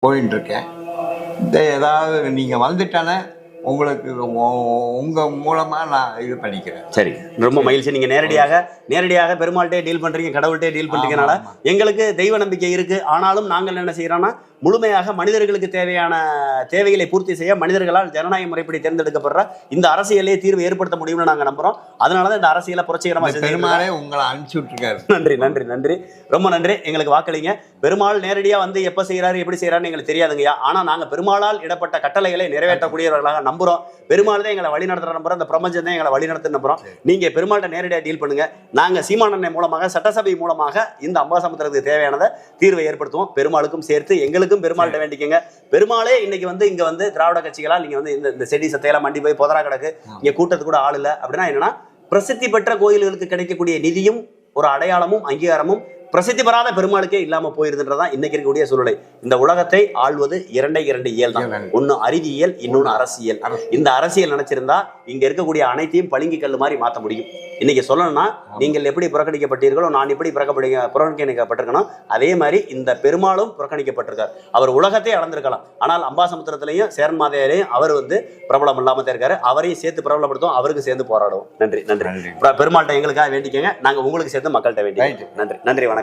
போயின்னு இருக்கேன். ஏதாவது நீங்கள் வந்துட்டானே உங்களுக்கு உங்கள் மூலமாக நான் இது பண்ணிக்கிறேன். சரி, ரொம்ப மகிழ்ச்சி. நீங்கள் நேரடியாக பெருமாள்கிட்டே டீல் பண்ணுறீங்க, கடவுள்கிட்டே டீல் பண்ணுறீங்கனால எங்களுக்கு தெய்வ நம்பிக்கை இருக்குது. ஆனாலும் நாங்கள் என்ன செய்கிறோன்னா, முழுமையாக மனிதர்களுக்கு தேவையான தேவைகளை பூர்த்தி செய்ய மனிதர்களால் ஜனநாயக முறைப்படி தேர்ந்தெடுக்கப்படுற இந்த அரசியலே தீர்வு ஏற்படுத்த முடியும்னு நாங்கள் நம்புகிறோம். அதனால தான் இந்த அரசியலை புரட்சிகரமாக பெருமாளே உங்களை அனுப்பிச்சி விட்டுருக்காரு. நன்றி நன்றி நன்றி, ரொம்ப நன்றி. எங்களுக்கு வாக்களிங்க. பெருமாள் நேரடியாக வந்து எப்போ செய்கிறாரு எப்படி செய்கிறாருன்னு எங்களுக்கு தெரியாதுங்கய்யா. ஆனால் நாங்கள் பெருமாளால் இடப்பட்ட கட்டளைகளை நிறைவேற்றக்கூடியவர்களாக நம்புகிறோம். பெருமாள் தான் எங்களை வழி நடத்துகிற நம்புகிறோம். இந்த பிரபஞ்சம் தான் எங்களை வழி நடத்து நம்புகிறோம். நீங்கள் பெருமாள்கிட்ட நேரடியாக டீல் பண்ணுங்கள். நாங்கள் சீமானண்ணை மூலமாக சட்டசபை மூலமாக இந்த அம்பாசமுத்திரத்துக்கு தேவையானதை தீர்வை ஏற்படுத்துவோம். பெருமாளுக்கும் சேர்த்து எங்களுக்கும் பெருமாள்கிட்ட வேண்டிக்கங்க. பெருமாளே இன்னைக்கு வந்து இங்கே வந்து திராவிட கட்சிகளால் நீங்கள் வந்து இந்த செடி சத்தையெல்லாம் மண்டி போய் புதரா கிடக்கு, இங்கே கூட்டத்துக்கு கூட ஆள் இல்லை அப்படின்னா என்னன்னா, பிரசித்தி பெற்ற கோயில்களுக்கு கிடைக்கக்கூடிய நிதியும் ஒரு அடையாளமும் அங்கீகாரமும் பிரசித்தி பெறாத பெருமாளுக்கே இல்லாம போயிருதுன்றதான் இன்னைக்கு இருக்கக்கூடிய சூழ்நிலை. இந்த உலகத்தை ஆள்வது இரண்டு இயல் தான். ஒன்னு அறிவியல், இன்னொன்னு அரசியல். இந்த அரசியல் நினைச்சிருந்தா இங்க இருக்கக்கூடிய அனைத்தையும் பளிங்கு கல்லு மாதிரி மாற்ற முடியும். இன்னைக்கு சொல்லணும்னா, நீங்கள் எப்படி புறக்கணிக்கப்பட்டீர்களோ நான் எப்படி புறக்கணிக்கப்பட்டிருக்கணும், அதே மாதிரி இந்த பெருமாளும் புறக்கணிக்கப்பட்டிருக்கார். அவர் உலகத்தை அளந்திருக்கலாம், ஆனால் அம்பாசமுத்திரத்திலையும் சேரன்மாதையிலையும் அவர் வந்து பிரபலம் இல்லாம இருக்காரு. அவரையும் சேர்த்து பிரபலப்படுத்தும், அவருக்கு சேர்ந்து போராடுவோம். நன்றி நன்றி. பெருமாள்கிட்ட எங்களுக்காக வேண்டிக்கங்க, நாங்க உங்களுக்கு சேர்த்து மக்கள்கிட்ட வேண்டிக்கோங்க. நன்றி நன்றி, வணக்கம்.